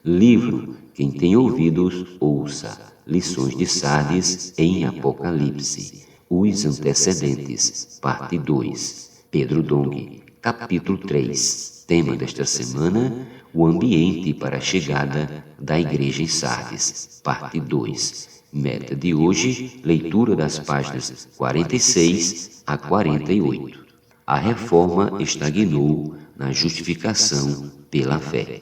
Livro, quem tem ouvidos, ouça. Lições de Sardes em Apocalipse. Os antecedentes. Parte 2. Pedro Dong. Capítulo 3. Tema desta semana: o ambiente para a chegada da Igreja em Sardes. Parte 2. Meta de hoje: leitura das páginas 46 a 48. A reforma estagnou na justificação pela fé.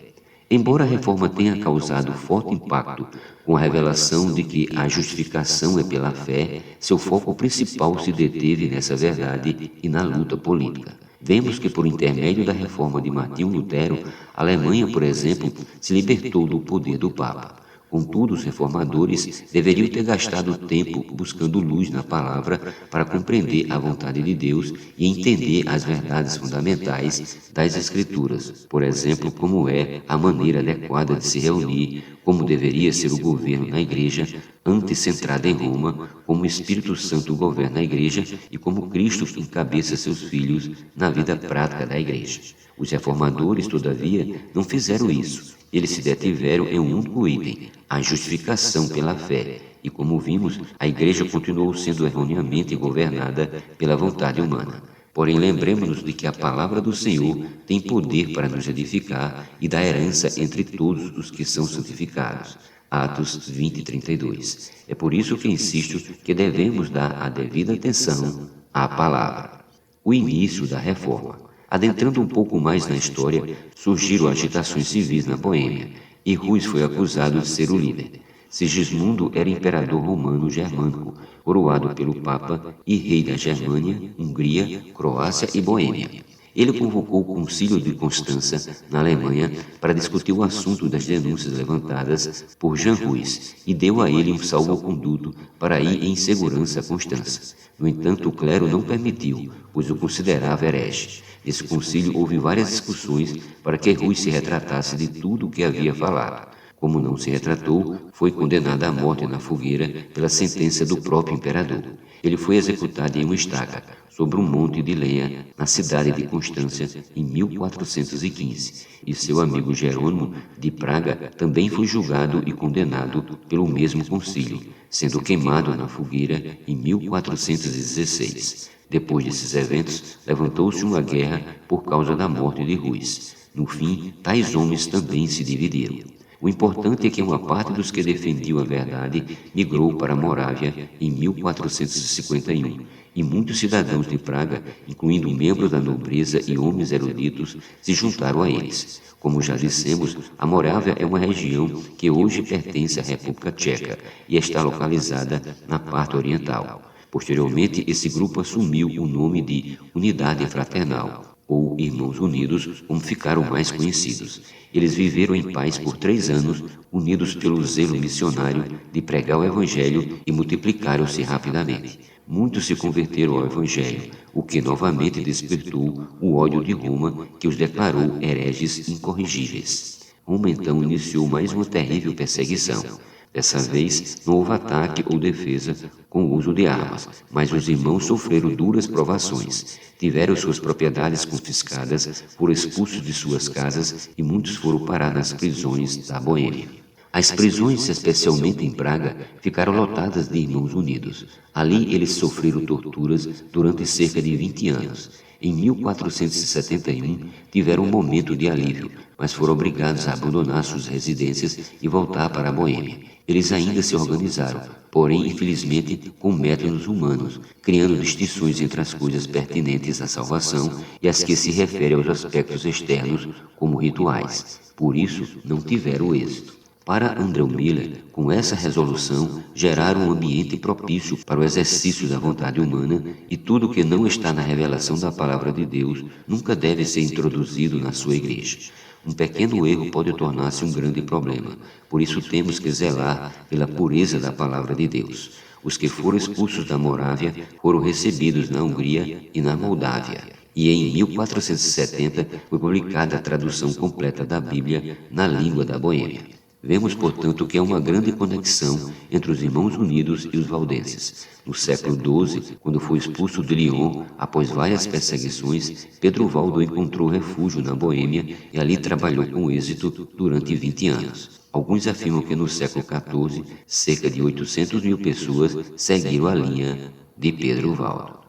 Embora a reforma tenha causado forte impacto com a revelação de que a justificação é pela fé, seu foco principal se deteve nessa verdade e na luta política. Vemos que, por intermédio da reforma de Martinho Lutero, a Alemanha, por exemplo, se libertou do poder do Papa. Contudo, os reformadores deveriam ter gastado tempo buscando luz na palavra para compreender a vontade de Deus e entender as verdades fundamentais das Escrituras. Por exemplo, como é a maneira adequada de se reunir, como deveria ser o governo na Igreja, antes centrada em Roma, como o Espírito Santo governa a Igreja e como Cristo encabeça seus filhos na vida prática da Igreja. Os reformadores, todavia, não fizeram isso. Eles se detiveram em um único item: a justificação pela fé. E como vimos, a Igreja continuou sendo erroneamente governada pela vontade humana. Porém, lembremos-nos de que a palavra do Senhor tem poder para nos edificar e dar herança entre todos os que são santificados. Atos 20:32. É por isso que insisto que devemos dar a devida atenção à palavra. O início da reforma. Adentrando um pouco mais na história, surgiram agitações civis na Boêmia, e Rus foi acusado de ser o líder. Sigismundo era imperador romano germânico, coroado pelo Papa e rei da Germânia, Hungria, Croácia e Boêmia. Ele convocou o Concílio de Constança, na Alemanha, para discutir o assunto das denúncias levantadas por Jean Rus e deu a ele um salvo-conduto para ir em segurança a Constança. No entanto, o clero não permitiu, pois o considerava herege. Nesse concílio houve várias discussões para que Rus se retratasse de tudo o que havia falado. Como não se retratou, foi condenado à morte na fogueira pela sentença do próprio imperador. Ele foi executado em uma estaca, sobre um monte de lenha, na cidade de Constância, em 1415. E seu amigo Jerônimo, de Praga, também foi julgado e condenado pelo mesmo concílio, sendo queimado na fogueira em 1416. Depois desses eventos, levantou-se uma guerra por causa da morte de Rus. No fim, tais homens também se dividiram. O importante é que uma parte dos que defendiam a verdade migrou para a Morávia em 1451, e muitos cidadãos de Praga, incluindo membros da nobreza e homens eruditos, se juntaram a eles. Como já dissemos, a Morávia é uma região que hoje pertence à República Tcheca e está localizada na parte oriental. Posteriormente, esse grupo assumiu o nome de Unidade Fraternal, ou Irmãos Unidos, como ficaram mais conhecidos. Eles viveram em paz por 3 anos, unidos pelo zelo missionário de pregar o Evangelho, e multiplicaram-se rapidamente. Muitos se converteram ao Evangelho, o que novamente despertou o ódio de Roma, que os declarou hereges incorrigíveis. Roma então iniciou mais uma terrível perseguição. Dessa vez, não houve ataque ou defesa com o uso de armas, mas os irmãos sofreram duras provações. Tiveram suas propriedades confiscadas, foram expulsos de suas casas e muitos foram parar nas prisões da Boêmia. As prisões, especialmente em Praga, ficaram lotadas de irmãos unidos. Ali eles sofreram torturas durante cerca de 20 anos. Em 1471, tiveram um momento de alívio, mas foram obrigados a abandonar suas residências e voltar para a Boêmia. Eles ainda se organizaram, porém, infelizmente, com métodos humanos, criando distinções entre as coisas pertinentes à salvação e as que se referem aos aspectos externos, como rituais. Por isso, não tiveram êxito. Para Andrew Miller, com essa resolução, geraram um ambiente propício para o exercício da vontade humana, e tudo que não está na revelação da palavra de Deus nunca deve ser introduzido na sua igreja. Um pequeno erro pode tornar-se um grande problema. Por isso temos que zelar pela pureza da palavra de Deus. Os que foram expulsos da Morávia foram recebidos na Hungria e na Moldávia. E em 1470 foi publicada a tradução completa da Bíblia na língua da Boêmia. Vemos, portanto, que há uma grande conexão entre os Irmãos Unidos e os valdenses. No século XII, quando foi expulso de Lyon, após várias perseguições, Pedro Valdo encontrou refúgio na Boêmia e ali trabalhou com êxito durante 20 anos. Alguns afirmam que no século XIV, cerca de 800 mil pessoas seguiram a linha de Pedro Valdo.